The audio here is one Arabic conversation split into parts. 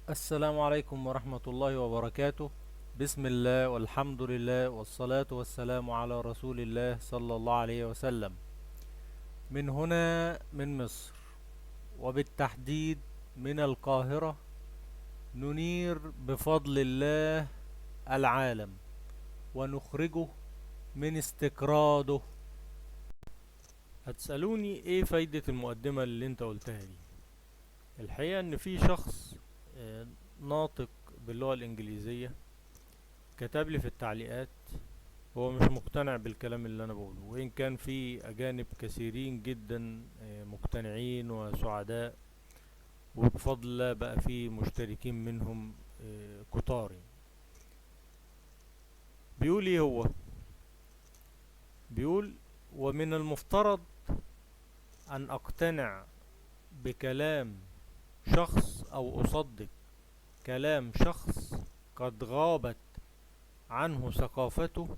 السلام عليكم ورحمة الله وبركاته. بسم الله والحمد لله والصلاة والسلام على رسول الله صلى الله عليه وسلم. من هنا من مصر، وبالتحديد من القاهرة، ننير بفضل الله العالم ونخرجه من استكراده. هتسألوني ايه فايدة المقدمة اللي انت قلتها دي؟ الحقيقة ان في شخص آه، ناطق باللغة الانجليزية كتب لي في التعليقات. هو مش مقتنع بالكلام اللي انا بقوله، وان كان في اجانب كثيرين جدا مقتنعين وسعداء، وبفضل الله بقى في مشتركين منهم كتار يعني. بيقول ايه هو؟ بيقول: ومن المفترض ان اقتنع بكلام شخص او اصدق كلام شخص قد غابت عنه ثقافته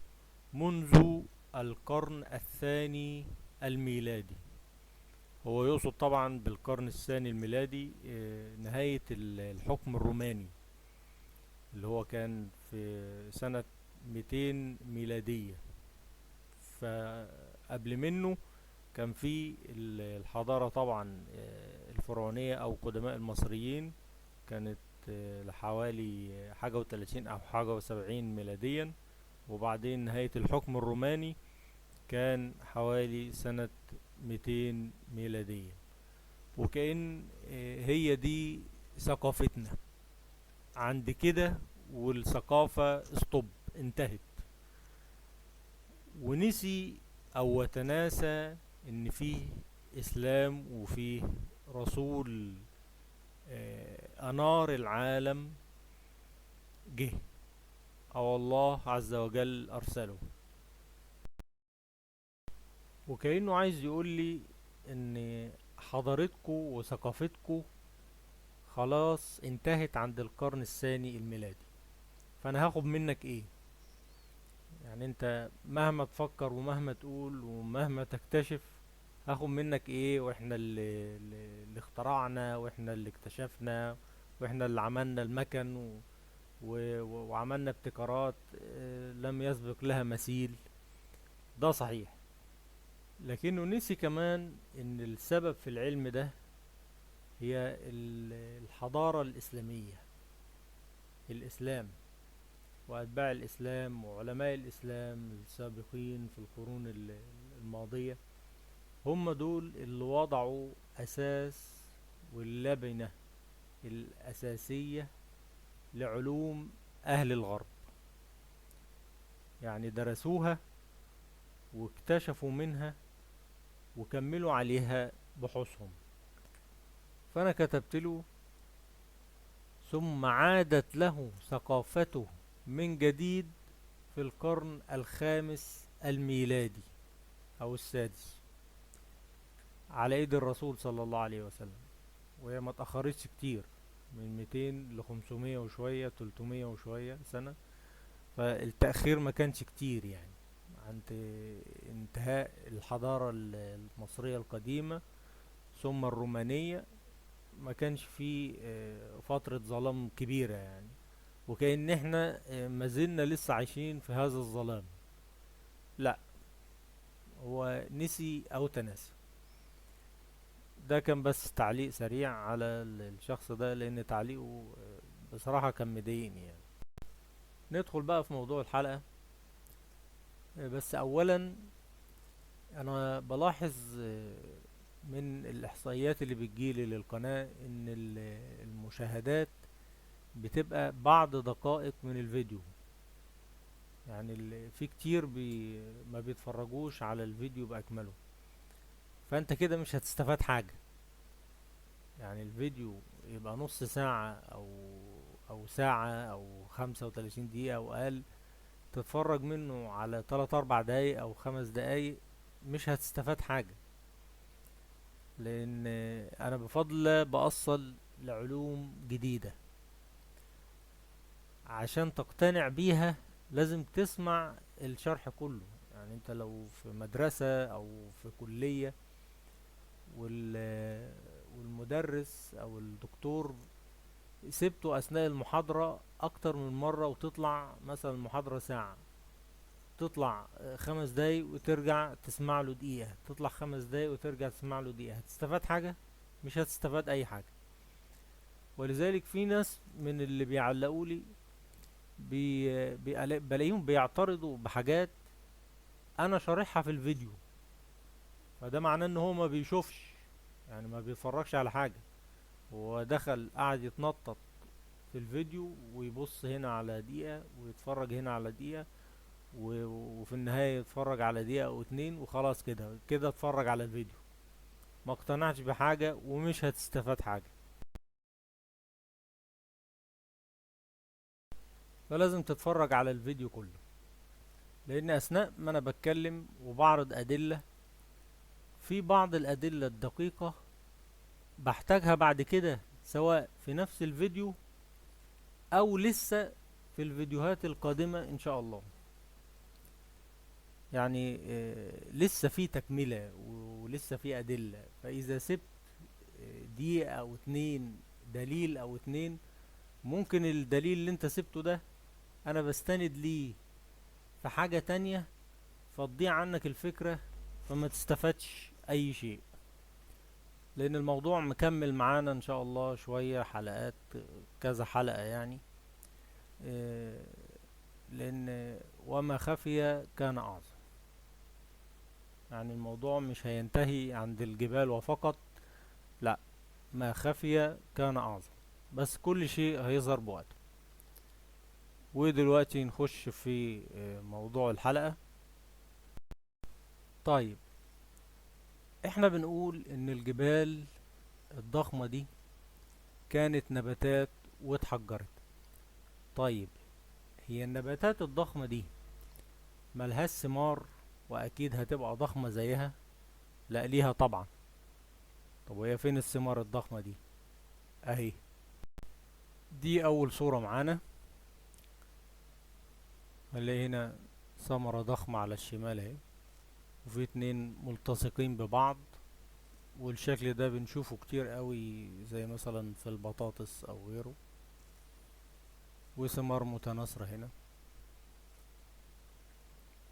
منذ القرن الثاني الميلادي. هو يقصد طبعا بالقرن الثاني الميلادي نهاية الحكم الروماني، اللي هو كان في سنة 200 ميلادية. فقبل منه كان في الحضارة طبعا الفرعونية أو قدماء المصريين، كانت لحوالي حاجة وتلاتين أو حاجة وسبعين ميلاديا. وبعدين نهاية الحكم الروماني كان حوالي سنة 200 ميلاديا. وكأن هي دي ثقافتنا عند كده، والثقافة استوب انتهت، ونسي او وتناسى ان فيه اسلام وفيه رسول انار العالم جه، او الله عز وجل ارسله. وكأنه عايز يقول لي ان حضارتكو وثقافتكو خلاص انتهت عند القرن الثاني الميلادي. فانا هاخد منك ايه؟ يعني انت مهما تفكر ومهما تقول ومهما تكتشف، هاخد منك ايه؟ واحنا اللي اخترعنا، واحنا اللي اكتشفنا، واحنا اللي عملنا المكن وعملنا ابتكارات لم يسبق لها مثيل. ده صحيح، لكنه نسي كمان ان السبب في العلم ده هي الحضارة الإسلامية. الإسلام وأتباع الإسلام وعلماء الإسلام السابقين في القرون الماضية، هم دول اللي وضعوا أساس واللبنة الأساسية لعلوم أهل الغرب. يعني درسوها واكتشفوا منها وكملوا عليها بحوثهم. فأنا كتبت له: ثم عادت له ثقافته من جديد في القرن الخامس الميلادي أو السادس، على ايد الرسول صلى الله عليه وسلم. وهي ما اتأخرتش كتير، من 200 ل 500 وشوية، 300 وشوية سنة. فالتأخير ما كانش كتير يعني، عند انتهاء الحضارة المصرية القديمة ثم الرومانية. ما كانش فيه فترة ظلام كبيرة يعني، وكأن احنا ما زلنا لسه عايشين في هذا الظلام. لا، هو نسي او تناسى. ده كان بس تعليق سريع على الشخص ده، لان تعليقه بصراحة كان مضايقني يعني. ندخل بقى في موضوع الحلقة. بس اولا انا بلاحظ من الاحصائيات اللي بتجيلي للقناة ان المشاهدات بتبقى بعد دقائق من الفيديو. يعني في كتير ما بيتفرجوش على الفيديو باكمله. فانت كده مش هتستفاد حاجة. يعني الفيديو يبقى نص ساعة او ساعة او 35 دقيقة او اقل، تتفرج منه على 3 4 دقايق او 5 دقايق، مش هتستفاد حاجة. لان انا بفضل الله بأصل لعلوم جديدة. عشان تقتنع بيها لازم تسمع الشرح كله. يعني انت لو في مدرسة او في كلية والمدرس او الدكتور سبته اثناء المحاضرة اكتر من مرة، وتطلع مثلا المحاضرة ساعة، تطلع 5 دقايق وترجع تسمع له دقيقة، تطلع 5 دقايق وترجع تسمع له دقيقة، هتستفاد حاجة؟ مش هتستفاد اي حاجة. ولذلك في ناس من اللي بيعلقوا لي بلاقيهم بيعترضوا بحاجات انا شارحها في الفيديو، فده معناه ان هو ما بيشوفش، يعني ما بيتفرجش على حاجة. هو دخل قعد يتنطط في الفيديو ويبص هنا على دقيقة ويتفرج هنا على دقيقة، وفي النهاية يتفرج على دقيقة او اتنين وخلاص، كده كده اتفرج على الفيديو، ما اقتنعش بحاجة ومش هتستفاد حاجة. فلازم تتفرج على الفيديو كله، لان اثناء ما انا بتكلم وبعرض ادلة، في بعض الادلة الدقيقة بحتاجها بعد كده، سواء في نفس الفيديو او لسه في الفيديوهات القادمة ان شاء الله. يعني لسه في تكملة ولسه في ادلة، فاذا سبت دقيقة او اتنين، دليل او اتنين، ممكن الدليل اللي انت سبته ده انا بستند ليه في حاجة تانية، فتضيع عنك الفكرة، فما تستفادش اي شيء. لان الموضوع مكمل معانا ان شاء الله شوية حلقات، كذا حلقة يعني. آه، لان وما خفي كان اعظم، يعني الموضوع مش هينتهي عند الجبال وفقط، لا، ما خفي كان اعظم، بس كل شيء هيظهر بوقته. ودلوقتي نخش في موضوع الحلقة. طيب، احنا بنقول ان الجبال الضخمة دي كانت نباتات واتحجرت. طيب، هي النباتات الضخمة دي ملهاش ثمار واكيد هتبقى ضخمة زيها؟ لا، ليها طبعا. طب وهي فين الثمار الضخمة دي؟ اهي، دي اول صورة معانا. هنلاقي هنا ثمرة ضخمة على الشمال اهي، وفي اتنين ملتصقين ببعض، والشكل ده بنشوفه كتير قوي زي مثلا في البطاطس او غيره. وثمار متناثرة هنا.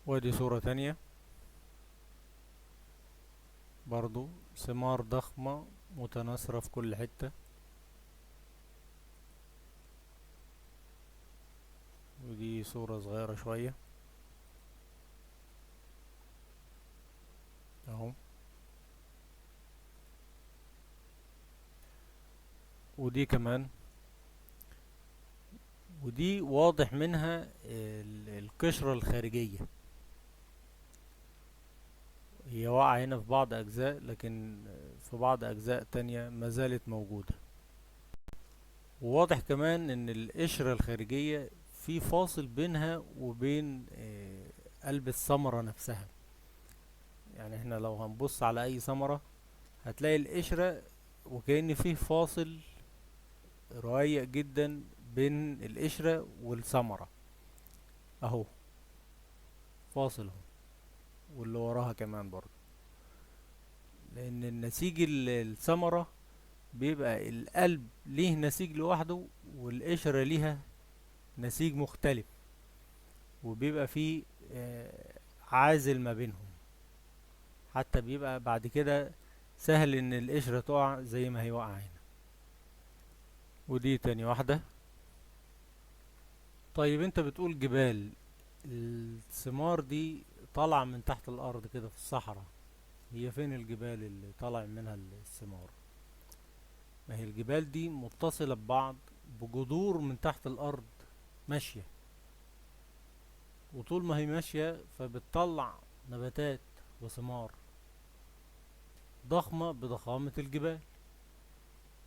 ودي صورة تانية، برضو ثمار ضخمة متناثرة في كل حتة. ودي صورة صغيرة شوية اهو. ودي كمان، ودي واضح منها القشرة الخارجية، هي واقعة هنا في بعض أجزاء، لكن في بعض أجزاء تانية ما زالت موجودة. وواضح كمان إن القشرة الخارجية في فاصل بينها وبين قلب الثمرة نفسها. يعني احنا لو هنبص على أي ثمرة هتلاقي القشرة وكأن فيه فاصل رقيق جدا بين القشرة والثمرة اهو، فاصل اهو، واللي وراها كمان برضه. لان النسيج الثمرة بيبقى القلب ليه نسيج لوحده، والقشرة ليها نسيج مختلف، وبيبقى فيه عازل ما بينهم، حتى بيبقى بعد كده سهل ان القشرة تقع زي ما هي واقعة هنا. ودي تاني واحدة. طيب، انت بتقول جبال، الثمار دي طالعة من تحت الارض كده في الصحراء، هي فين الجبال اللي طالع منها الثمار؟ ما هي الجبال دي متصلة ببعض بجذور من تحت الارض ماشية، وطول ما هي ماشية فبتطلع نباتات وثمار ضخمة بضخامة الجبال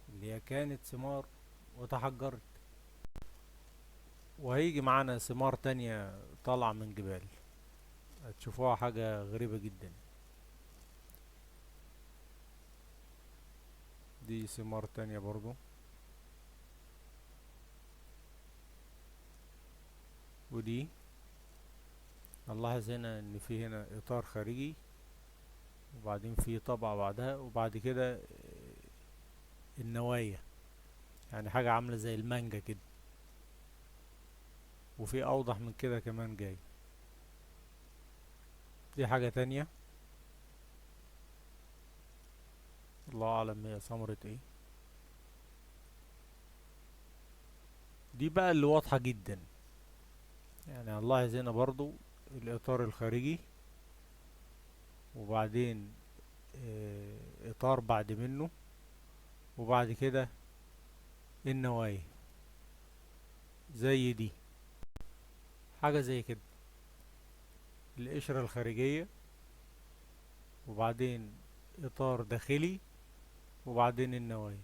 اللي هي كانت ثمار وتحجرت. وهيجي معانا ثمار تانية طالعة من جبال، هتشوفوها حاجة غريبة جدا. دي ثمار تانية برضو. ودي نلاحظ هنا ان في هنا اطار خارجي، وبعدين في طبقة بعدها، وبعد كده النوايا. يعني حاجة عاملة زي المانجا كده، وفي اوضح من كده كمان جاي. دي حاجة تانية، الله اعلم هي ثمرة ايه. دي بقى اللي واضحة جدا، يعني هنلاحظ هنا برضو الاطار الخارجي، وبعدين اطار بعد منه، وبعد كده النوايا زي دي، حاجة زي كده، القشرة الخارجية، وبعدين اطار داخلي، وبعدين النوايا،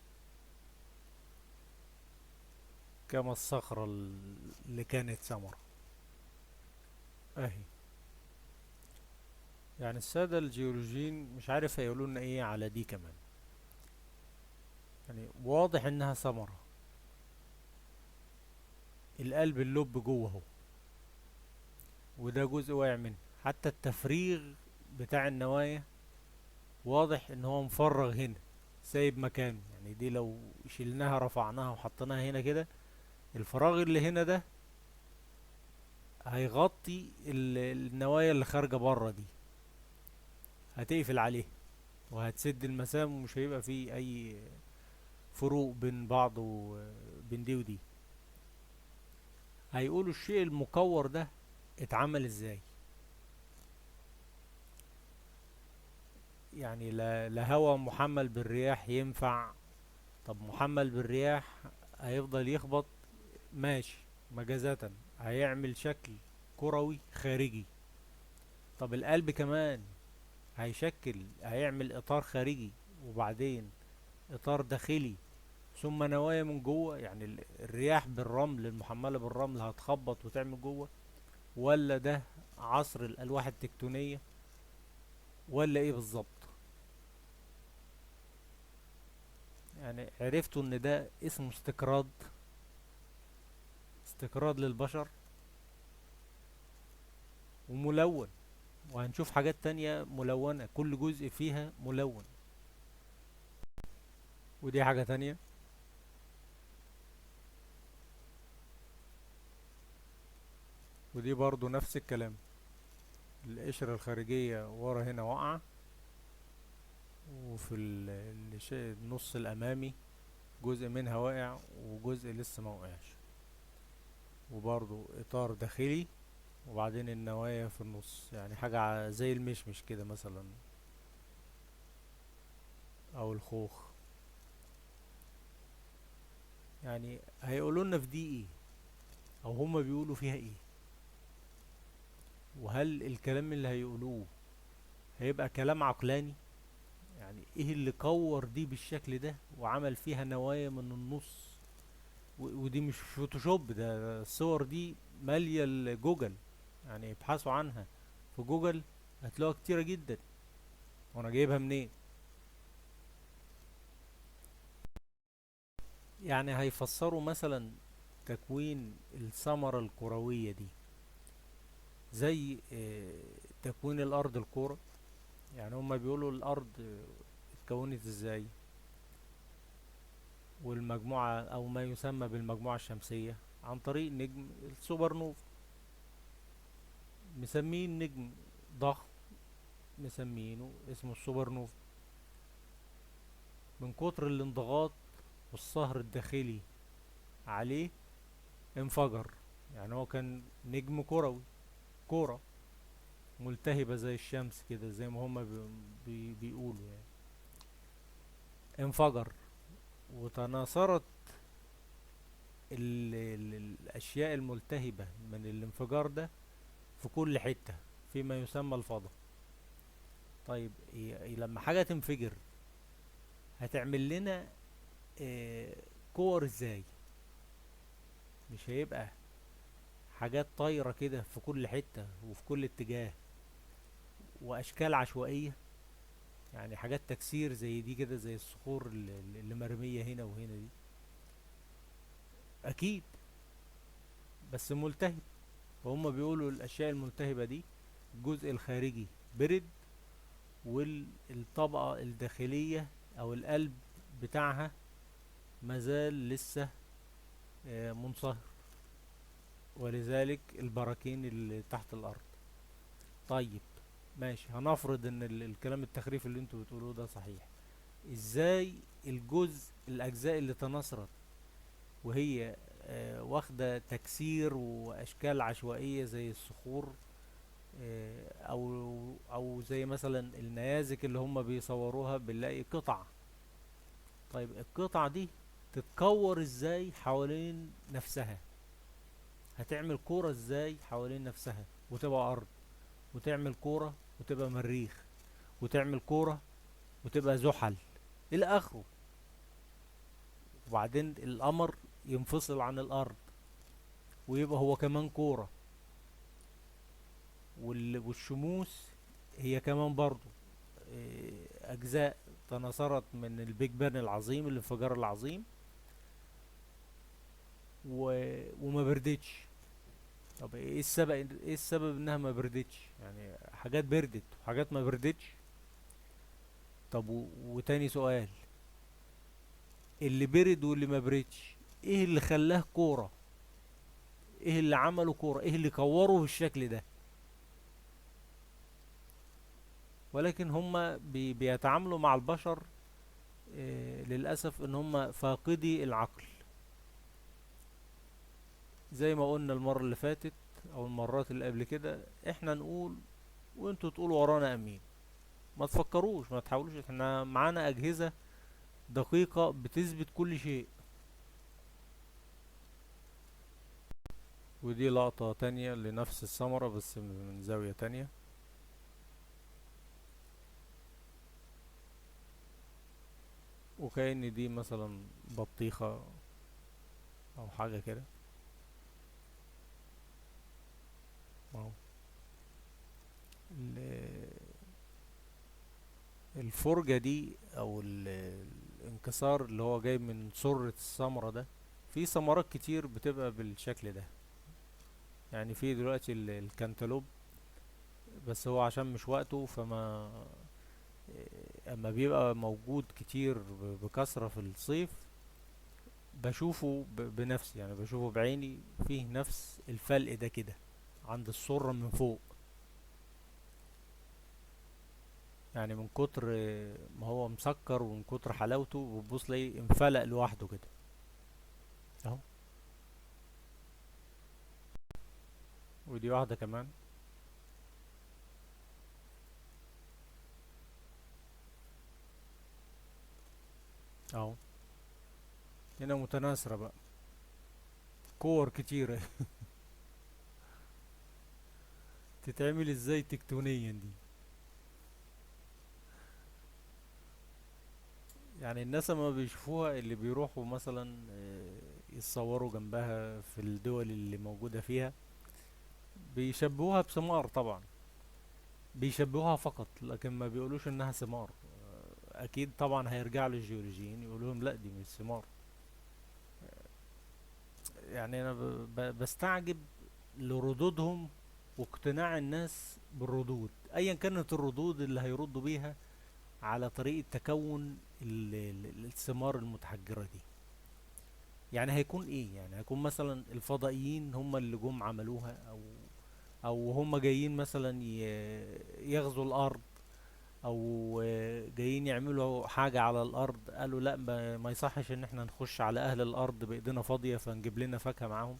كما الصخرة اللي كانت ثمرة اهي. يعني السادة الجيولوجيين مش عارف هيقولوا لنا ايه على دي كمان، يعني واضح انها ثمرة، القلب اللب جوه اهو، وده جزء واقع منه، حتى التفريغ بتاع النوايا واضح ان هو مفرغ هنا، سايب مكانه. يعني دي لو شلناها رفعناها وحطيناها هنا كده، الفراغ اللي هنا ده هيغطي النوايا اللي خارجة بره دي، هتقفل عليه وهتسد المسام، ومش هيبقى فيه اي فروق بين بعض وبين دي ودي. هيقولوا الشيء المكور ده اتعمل ازاي، يعني لا هوا محمل بالرياح ينفع. طب محمل بالرياح هيفضل يخبط، ماشي، مجازة هيعمل شكل كروي خارجي. طب القلب كمان هيعمل اطار خارجي، وبعدين اطار داخلي، ثم نوايا من جوه. يعني الرياح بالرمل المحملة بالرمل هتخبط وتعمل جوه، ولا ده عصر الالواح التكتونية، ولا ايه بالظبط؟ يعني عرفتوا ان ده اسمه استقراض، استقراض للبشر وملون، وهنشوف حاجات تانية ملونة، كل جزء فيها ملون. ودي حاجة تانية، ودي برضو نفس الكلام، القشرة الخارجية ورا هنا واقعة، وفي النص الأمامي جزء منها واقع وجزء لسه ما وقعش، وبرضو إطار داخلي، وبعدين النوايا في النص، يعني حاجة زي المشمش كده مثلا، أو الخوخ. يعني هيقولوا لنا في دي ايه، أو هما بيقولوا فيها ايه، وهل الكلام اللي هيقولوه هيبقى كلام عقلاني؟ يعني ايه اللي كور دي بالشكل ده وعمل فيها نوايا من النص؟ ودي مش فوتوشوب، ده الصور دي مالية الجوجل، يعني ابحثوا عنها في جوجل هتلاقوها كتيرة جدا. وانا جايبها منين؟ يعني هيفسروا مثلا تكوين الثمرة الكروية دي زي تكوين الارض الكرة. يعني هما بيقولوا الارض اتكونت ازاي، والمجموعة او ما يسمى بالمجموعة الشمسية عن طريق نجم السوبر نوفا، مسمين نجم ضخم، مسمينه اسمه السوبر نوفا، من كتر الانضغاط والصهر الداخلي عليه انفجر. يعني هو كان نجم كروي، كورة ملتهبة زي الشمس كده، زي ما هما بيقولوا يعني، انفجر وتناثرت الأشياء الملتهبة من الانفجار ده في كل حتة فيما يسمى الفضاء. طيب لما حاجة تنفجر هتعمل لنا كور ازاي؟ مش هيبقى حاجات طايرة كده في كل حتة وفي كل اتجاه واشكال عشوائية؟ يعني حاجات تكسير زي دي كده، زي الصخور اللي مرمية هنا وهنا دي، اكيد، بس ملتهب. فهم بيقولوا الاشياء الملتهبة دي الجزء الخارجي برد، والطبقة الداخلية او القلب بتاعها مازال لسه منصهر، ولذلك البراكين اللي تحت الارض. طيب ماشي، هنفرض ان الكلام التخريف اللي انتوا بتقولوه ده صحيح. ازاي الاجزاء اللي تناثرت وهي واخدة تكسير واشكال عشوائية زي الصخور، او زي مثلا النيازك اللي هم بيصوروها بنلاقي قطع. طيب القطع دي تتكور ازاي حوالين نفسها؟ هتعمل كورة ازاي حوالين نفسها وتبقى ارض، وتعمل كورة وتبقى مريخ، وتعمل كورة وتبقى زحل الى اخره؟ وبعدين القمر ينفصل عن الارض ويبقى هو كمان كورة، والشموس هي كمان برضو اجزاء تناثرت من البيج بان العظيم، الانفجار العظيم، وما بردتش. طب ايه السبب؟ ايه السبب انها ما بردتش؟ يعني حاجات بردت وحاجات ما بردتش. طب وتاني سؤال، اللي برد واللي ما بردش ايه اللي خلاه كورة؟ ايه اللي عمله كورة؟ ايه اللي كوره بالشكل ده؟ ولكن هم بيتعاملوا مع البشر للأسف ان هم فاقدي العقل. زي ما قلنا المرة اللي فاتت او المرات اللي قبل كده، احنا نقول وانتوا تقولوا ورانا امين. ما تفكروش، ما تحاولوش، احنا معانا اجهزة دقيقة بتثبت كل شيء. ودي لقطة تانية لنفس الثمرة بس من زاوية تانية. وكأن دي مثلا بطيخة او حاجة كده اهو. ال- الفرجة دي او الانكسار اللي هو جاي من سرة الثمرة ده، في ثمرات كتير بتبقى بالشكل ده. يعني في دلوقتي الكنتالوب، بس هو عشان مش وقته فما اما بيبقى موجود كتير بكثرة في الصيف بشوفه بنفسي، يعني بشوفه بعيني فيه نفس الفلق ده كده عند السرة من فوق. يعني من كتر ما هو مسكر ومن كتر حلاوته بتبص تلاقيه انفلق لوحده كده اهو. ودي واحدة كمان اهو. هنا متناثرة بقى، كور كتيرة. تتعمل ازاي تكتونيا دي؟ يعني الناس ما بيشوفوها اللي بيروحوا مثلا يتصوروا جنبها في الدول اللي موجودة فيها، بيشبهوها بثمار طبعا، بيشبهوها فقط لكن ما بيقولوش انها ثمار. اكيد طبعا هيرجع للجيولوجيين يقولوا لهم لا دي مش ثمار. يعني انا بستعجب لردودهم واقتناع الناس بالردود ايا كانت الردود اللي هيردوا بيها على طريقة تكون الثمار المتحجرة دي. يعني هيكون ايه؟ يعني هيكون مثلا الفضائيين هم اللي جم عملوها، او هم جايين مثلا يغزوا الارض، او جايين يعملوا حاجة على الارض قالوا لا ما يصحش ان احنا نخش على اهل الارض بايدينا فاضية فنجيب لنا فاكهة معاهم.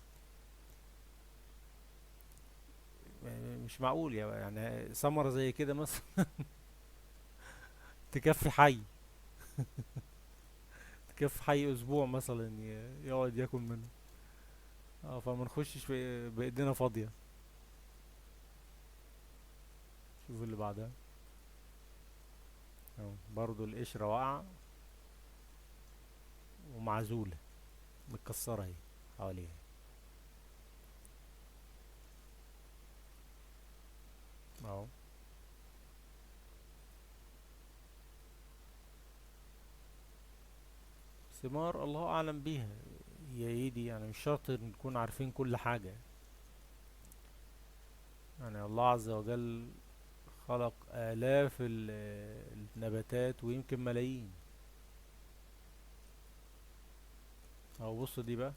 مش معقول يعني ثمرة زي كده مثلا تكفي حي، تكفي حي اسبوع مثلا يقعد ياكل منه. اه فما نخشش بايدينا فاضية. شوف اللي بعدها اهو، برضو القشرة واقعة ومعزولة متكسرة اهي حواليها اهو. ثمار الله اعلم بيها هي ايه دي، يعني مش شرط نكون عارفين كل حاجة. يعني الله عز وجل خلق آلاف النباتات ويمكن ملايين. اهو بص دي بقى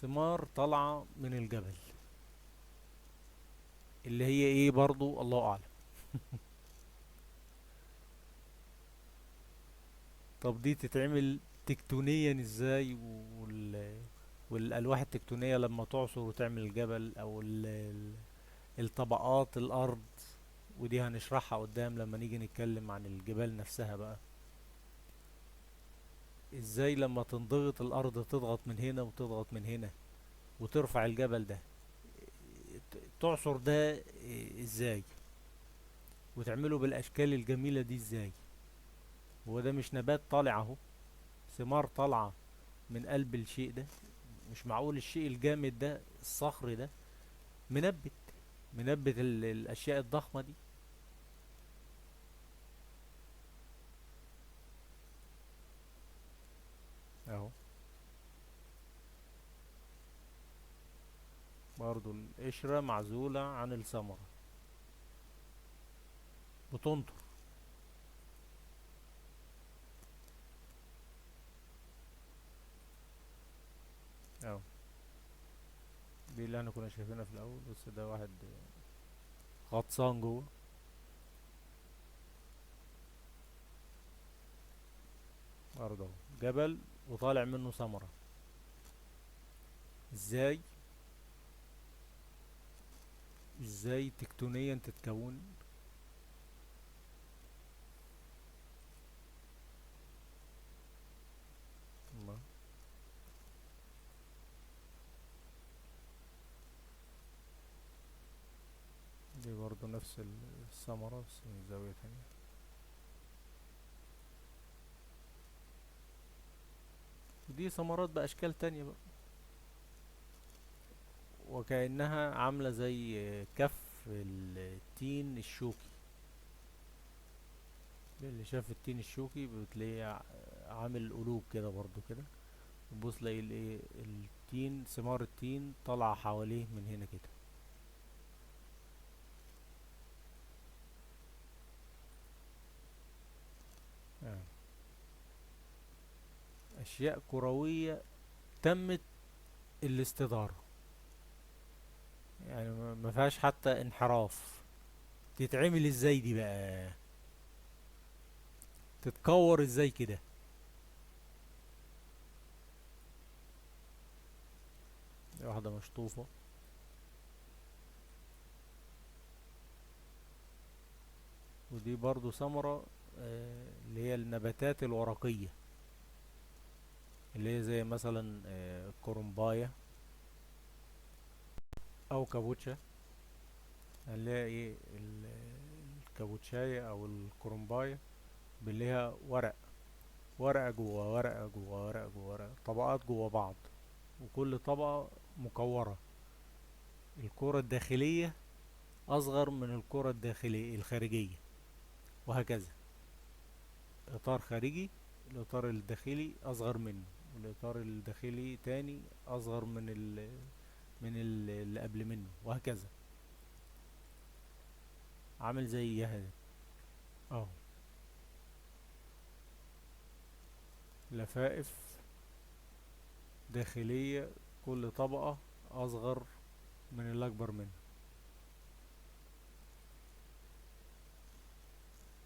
ثمار طالعة من الجبل، اللي هي ايه برضو الله اعلم. طب دي تتعمل تكتونيا ازاي؟ والالواح التكتونية لما تعصر وتعمل الجبل او الطبقات الارض، ودي هنشرحها قدام لما نيجي نتكلم عن الجبال نفسها بقى. ازاي لما تنضغط الارض تضغط من هنا وتضغط من هنا وترفع الجبل ده، تعصر ده ازاي وتعمله بالاشكال الجميلة دي ازاي؟ هو ده مش نبات طالع اهو، ثمار طالعة من قلب الشيء ده. مش معقول الشيء الجامد ده الصخر ده منبت، منبت الاشياء الضخمة دي. اهو برضو القشرة معزولة عن الثمرة، بتنطر. اهو دي اللي احنا كنا شايفينها في الاول، بس ده واحد غطسان جوه. برضه اهو جبل وطالع منه ثمرة. ازاي؟ ازاي تكتونيا تتكون؟ الله. دي برضه نفس الثمرة بس من زاوية تانية. ودي ثمرات بأشكال تانية بقى، وكأنها عاملة زي كف التين الشوكي. اللي شاف التين الشوكي بتلاقيه عامل قلوب كده برضو كده. تبص تلاقي الايه التين، ثمار التين طالعة حواليه من هنا كده. آه. أشياء كروية تمت الاستدارة، يعني ما فيهاش حتى انحراف. تتعمل ازاي دي بقى؟ تتكور ازاي كده؟ واحدة مشطوفة. ودي برضو ثمرة اللي هي النباتات الورقية، اللي هي زي مثلا الكرنباية او كابوتشا. هنلاقي الكابوتشاية او الكرنباية بنلاقيها ورق، ورقة جوه ورقة جوه ورقة جوه ورقة، طبقات جوه بعض، وكل طبقة مكورة. الكرة الداخلية أصغر من الكرة الداخلية الخارجية، وهكذا. إطار خارجي، الإطار الداخلي أصغر منه، والإطار الداخلي تاني أصغر اللي قبل منه، وهكذا. عامل زي هذا. اه لفائف داخلية، كل طبقة أصغر من اللي أكبر منه.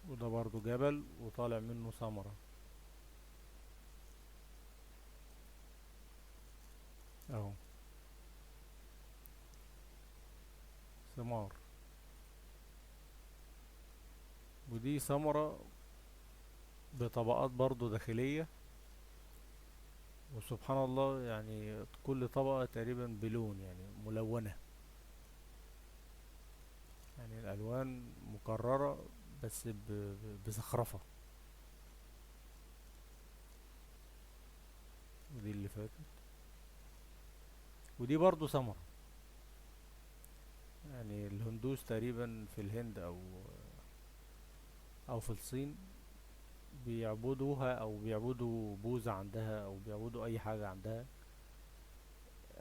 وده برضو جبل وطالع منه ثمرة. اهو ثمار. ودي ثمرة بطبقات برضو داخلية، وسبحان الله يعني كل طبقة تقريبا بلون، يعني ملونة، يعني الألوان مكررة بس بزخرفة. ودي اللي فاتت. ودي برضو ثمرة، يعني الهندوس تقريبا في الهند أو في الصين بيعبدوها، أو بيعبدوا بوذا عندها، أو بيعبدوا أي حاجة عندها.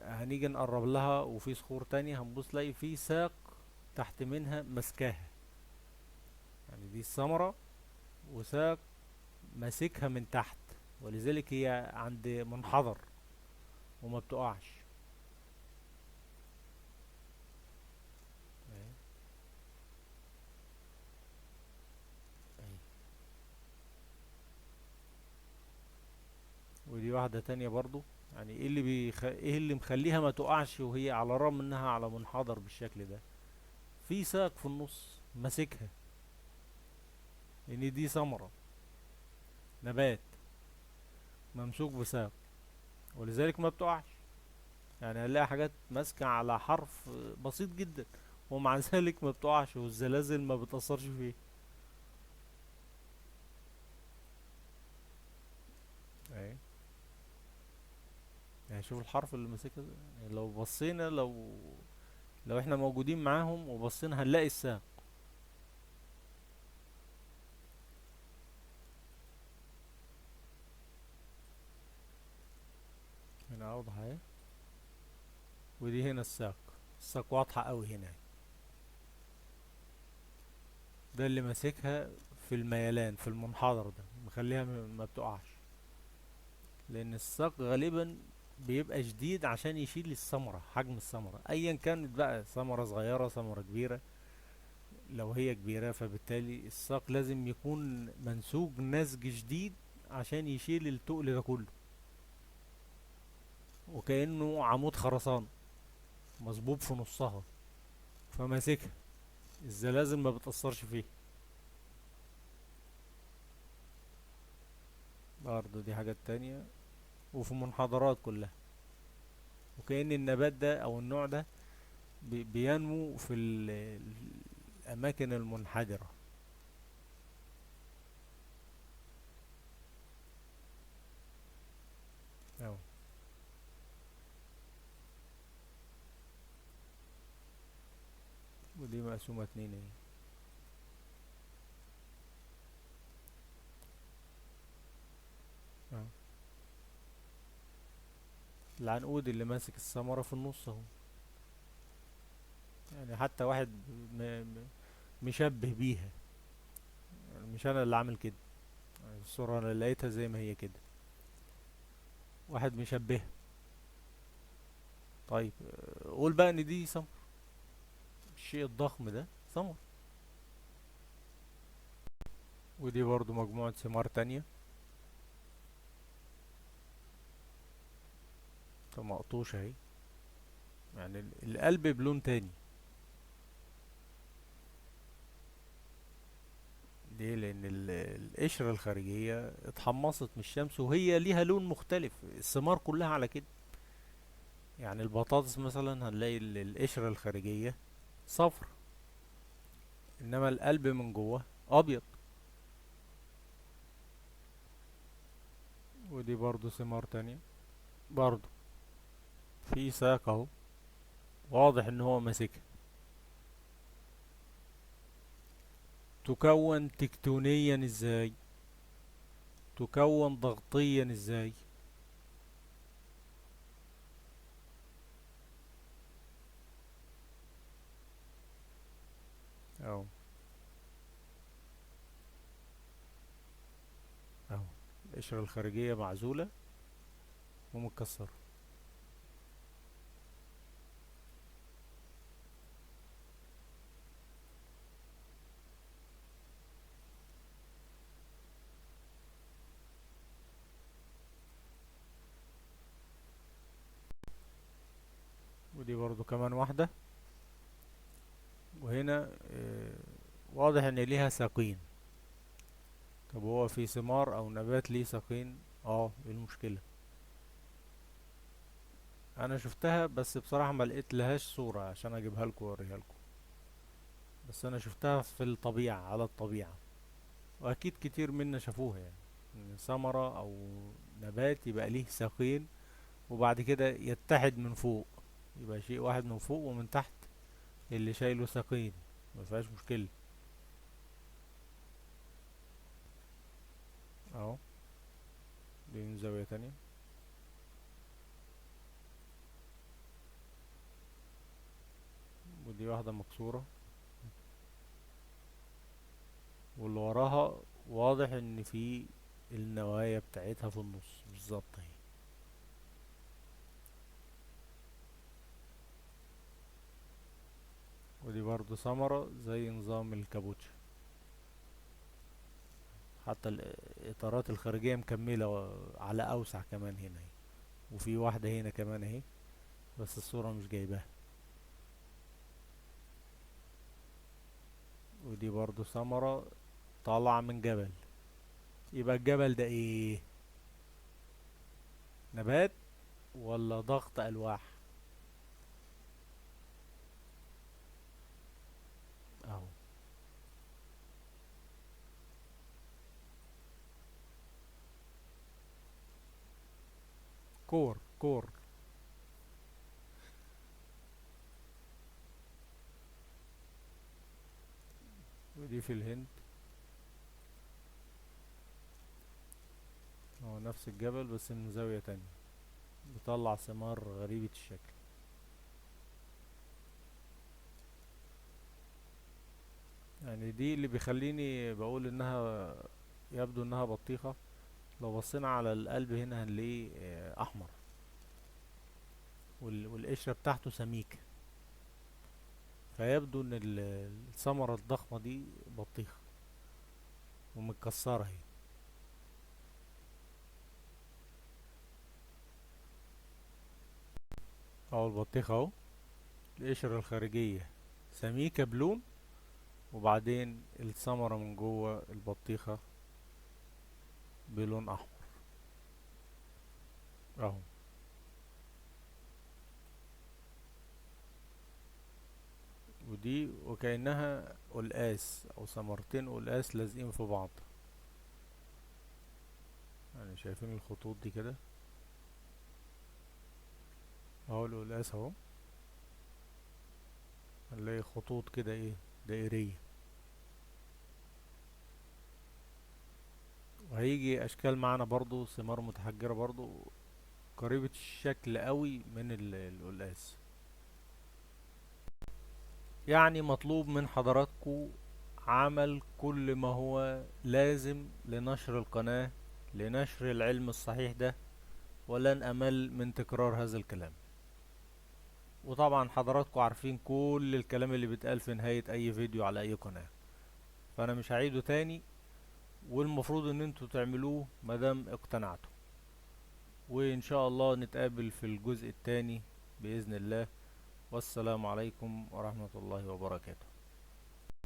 هنيجي نقرب لها وفي صخور تانية هنبص تلاقي في ساق تحت منها مسكاها، يعني دي الثمرة وساق ماسكها من تحت ولذلك هي عند منحدر وما بتقعش. أهي. أهي. ودي واحدة تانية برضو. يعني ايه اللي مخليها ما تقعش وهي على الرغم انها على منحدر بالشكل ده؟ في ساق في النص ماسكها، ان دي ثمرة، نبات ممسوك بساق، ولذلك ما بتقعش. يعني هنلاقي حاجات ماسكة على حرف بسيط جدا، ومع ذلك ما بتقعش، والزلازل ما بتأثرش فيه. اهي. يعني شوف الحرف اللي ماسكها ده. يعني لو بصينا، لو احنا موجودين معاهم وبصينا هنلاقي الساق. هنا اوضح اهي. ودي هنا الساق. الساق واضحة قوي هنا. ده اللي ماسكها في الميلان، في المنحدر ده مخليها ما بتقعش. لان الساق غالبا بيبقى شديد عشان يشيل الثمرة، حجم الثمرة ايا كانت بقى، ثمرة صغيرة ثمرة كبيرة. لو هي كبيرة فبالتالي الساق لازم يكون منسوج نسج شديد عشان يشيل التقل ده كله، وكأنه عمود خرسانة مصبوب في نصها، فماسكها، الزلازل ما بتأثرش فيه. برضه دي حاجات تانية. وفي منحدرات كلها. وكأن النبات ده أو النوع ده بينمو في الأماكن المنحدرة. أهو. ودي مقسومة اتنين اهي. أهو. العنقود اللي ماسك الثمرة في النص اهو. يعني حتى واحد مشبه بيها، يعني مش أنا اللي عامل كده. يعني الصورة أنا لقيتها زي ما هي كده، واحد مشبه. طيب قول بقى إن دي ثمر، الشيء الضخم ده ثمر. ودي برضو مجموعة ثمار تانية. طب مقطوشة اهي. يعني القلب بلون تاني. ليه؟ لأن القشرة الخارجية اتحمصت من الشمس وهي ليها لون مختلف. الثمار كلها على كده. يعني البطاطس مثلا هنلاقي القشرة الخارجية صفر، انما القلب من جوه ابيض. ودي برضو ثمار تانية. برضو في ساق اهو، واضح ان هو ماسكها. تكون تكتونيا ازاي؟ تكون ضغطيا ازاي؟ اهو. اهو. القشرة الخارجية معزولة ومتكسرة. ودي برضو كمان واحدة. وهنا واضح ان ليها ساقين. طب هو في ثمار او نبات ليه ساقين؟ اه، ايه المشكلة؟ انا شفتها بس بصراحة ما لقيت لهاش صورة عشان اجيبها لكم واوريها لكم. بس انا شفتها في الطبيعة، على الطبيعة. واكيد كتير منا شافوها. يعني إن ثمرة او نبات يبقى ليه ساقين، وبعد كده يتحد من فوق، يبقى شيء واحد من فوق ومن تحت اللي شايله ساقين. ما فيهاش مشكلة. اهو. دي من زاوية تانية. ودي واحدة مكسورة. واللي وراها واضح ان في النوايا بتاعتها في النص بالظبط اهي. ودي برضو ثمرة زي نظام الكابوتشا، حتى الإطارات الخارجية مكملة على أوسع كمان هنا اهي. وفي واحدة هنا كمان اهي، بس الصورة مش جايباها. ودي برضو ثمرة طالعة من جبل. يبقى الجبل ده ايه؟ نبات ولا ضغط ألواح؟ اهو. كور كور. ودي في الهند. هو نفس الجبل بس من زاوية تانية، بيطلع ثمار غريبة الشكل. يعني دي اللي بيخليني بقول انها يبدو انها بطيخة. لو بصينا على القلب هنا هنلاقيه احمر، والقشرة بتاعته سميكة، فيبدو ان الثمرة الضخمة دي بطيخة ومتكسرة اهي. اهو البطيخة اهو، القشرة الخارجية سميكة بلون، وبعدين الثمرة من جوه البطيخة بلون احمر اهو. ودي وكأنها قلقاس او ثمرتين قلقاس لازقين في بعض. يعني شايفين الخطوط دي كده؟ اهو القلقاس اهو، هنلاقي خطوط كده ايه، دائرية. وهيجي اشكال معانا برضو ثمار متحجرة برضو قريبة الشكل قوي من القلقاس. يعني مطلوب من حضراتكم عمل كل ما هو لازم لنشر القناة، لنشر العلم الصحيح ده، ولن أمل من تكرار هذا الكلام. وطبعا حضراتكم عارفين كل الكلام اللي بيتقال في نهاية أي فيديو على أي قناة، فأنا مش هعيده تاني. والمفروض ان انتوا تعملوه مادام اقتنعتوا. وإن شاء الله نتقابل في الجزء الثاني بإذن الله. والسلام عليكم ورحمة الله وبركاته.